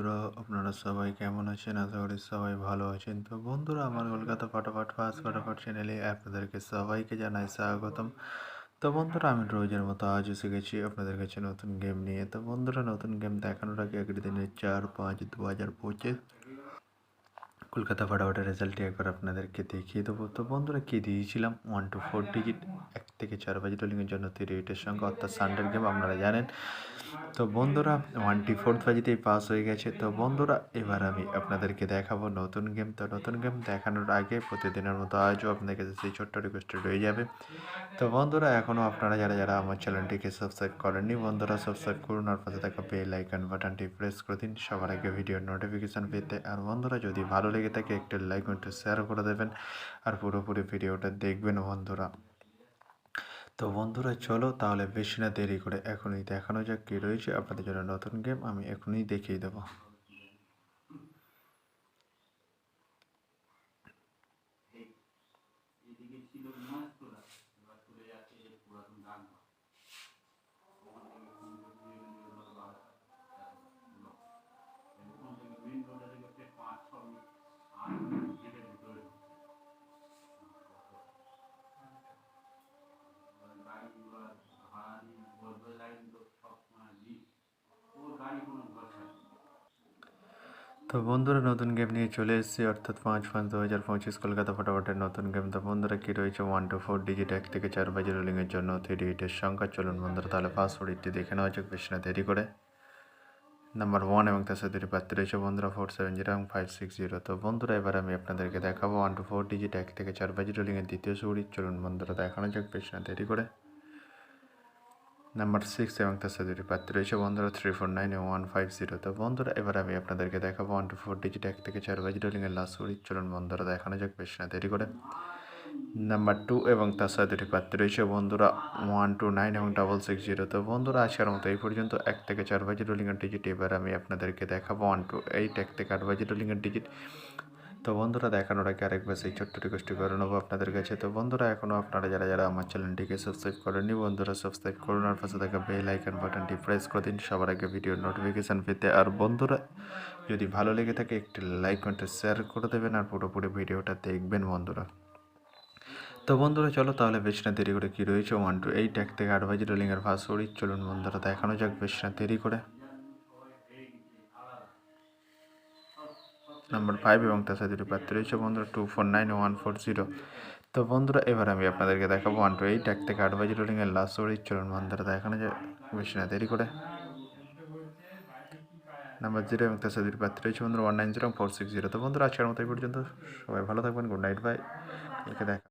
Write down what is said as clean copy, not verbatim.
বন্ধুরা, আপনারা সবাই কেমন আছেন? আশা করি সবাই ভালো আছেন। তো বন্ধুরা, আমার কলকাতা ফাটাফাট চ্যানেলে আপনাদেরকে সবাইকে জানাই স্বাগতম। তো বন্ধুরা, আমি রোজের মতো আজ এসে গেছি আপনাদের কাছে নতুন গেম নিয়ে। তো বন্ধুরা, নতুন গেম দেখানোর আগে আগের দিনের 4/5/2025 কলকাতা ফাটাফাটের রেজাল্টটি একবার আপনাদেরকে দেখিয়ে দেবো। তো বন্ধুরা, কী দিয়েছিলাম 1 to 4 ডিজিট 1 থেকে 4 বাজি রোলিংয়ের জন্য 38-এর সঙ্গে, অর্থাৎ সানডের গেম আপনারা জানেন। তো বন্ধুরা, 1/4 বাজিতেই পাস হয়ে গেছে। তো বন্ধুরা, এবার আমি আপনাদেরকে দেখাবো নতুন গেম। তো নতুন গেম দেখানোর আগে প্রতিদিনের মতো আজও আপনাদের কাছে সেই ছোট্ট রিকোয়েস্টটা রয়ে যাবে। তো বন্ধুরা, এখনও আপনারা যারা আমার চ্যানেলটিকে সাবস্ক্রাইব করেননি, বন্ধুরা সাবস্ক্রাইব করুন আর পাশে থাকা বেল আইকন বাটনটি প্রেস করে দিন সবার আগে ভিডিওর নোটিফিকেশান পেতে। আর বন্ধুরা, যদি ভালো লেগে থাকে একটু লাইক একটু শেয়ার করে দেবেন আর পুরোপুরি ভিডিওটা দেখবেন বন্ধুরা। তো বন্ধুরা, চলো তাহলে বেশি না দেরি করে এখনই দেখানো যাক কী রয়েছে আপনাদের জন্য নতুন গেম। আমি এখনই দেখিয়ে দেবো। তো বন্ধুরা, নতুন গেম নিয়ে চলে এসেছি, অর্থাৎ 5/5/2025 কলকাতা ফাটাফাটের নতুন গেম। তো বন্ধুরা, কী রয়েছে 1 to 4 ডিজিট 1 থেকে 4 বাজি রোলিংয়ের জন্য 38-এর সংখ্যা। চলুন বন্ধুরা, তাহলে পাসওয়ার্ডটি দেখে নেওয়া যাক বেশি না দেরি করে। নাম্বার 1 এবং তার সাথে প্রার্থী রয়েছে বন্ধুরা 470 এবং 560। তো বন্ধুরা, এবার আমি আপনাদেরকে দেখাবো 1 to 4 ডিজিট 1 থেকে 4 বাজি রোলিংয়ের দ্বিতীয় সুড়ি। চলুন বন্ধুরা, দেখানো যাক বেশি না দেরি করে। নাম্বার 6 এবং তার সাথে প্রার্থী রয়েছে বন্ধুরা 349 এবং 150। তো বন্ধুরা, এবার আমি আপনাদেরকে দেখাবো 1 to 4 ডিজিট 1 থেকে 4 বাজি রোলিংয়ের লাস্ট সুড়ি। চলুন বন্ধুরা, দেখানো যাক বেশি না দেরি করে। নাম্বার 2 এবং তার সাথে প্রার্থী রয়েছে বন্ধুরা 129 এবং 660। তো বন্ধুরা, আজকের মতো এই পর্যন্ত 1 থেকে 4 বাজি রোলিংয়ের ডিজিট। এবার আমি আপনাদেরকে দেখাবো 1 to 8 1 থেকে 8 বাজি রোলিংয়ের ডিজিট। তো বন্ধুরা, দেখানোর আগে আরেকবার সেই ছোট্ট রিকোয়েস্টটি করে নেবো আপনাদের কাছে। তো বন্ধুরা, এখনও আপনারা যারা আমার চ্যানেলটিকে সাবস্ক্রাইব করেননি, বন্ধুরা সাবস্ক্রাইব করুন আর পাশে থাকা বেল আইকন বাটনটি প্রেস করে দিন সবার আগে ভিডিওর নোটিফিকেশান পেতে। আর বন্ধুরা, যদি ভালো লেগে থাকে একটি লাইক কমেন্ট শেয়ার করে দেবেন আর পুরোপুরি ভিডিওটা দেখবেন বন্ধুরা। তো বন্ধুরা, চলো তাহলে বেশি না দেরি করে কী রয়েছে 1 to 8 1 থেকে 8 বাজি রোলিংয়ের পাসওয়ার্ড। চলুন বন্ধুরা, দেখানো যাক বেশি না দেরি করে। নাম্বার 5 এবং তার সাথে প্রার্থী রয়েছে বন্ধুরা 249 ও 140। তো বন্ধুরা, এবার আমি আপনাদেরকে দেখাবো 1 to 8 1 থেকে 8 বাজি রোলিংয়ের লাস্ট ওড়ি। চলুন বন্ধুরা, দেখানো যায় বেশি না দেরি করে। নাম্বার 0 এবং তার সাথে প্রার্থী রয়েছে বন্ধুরা 190 এবং 460। তো বন্ধুরা, আজকের মতো এই পর্যন্ত। সবাই ভালো থাকবেন। Good night, bye. কালকে দেখা।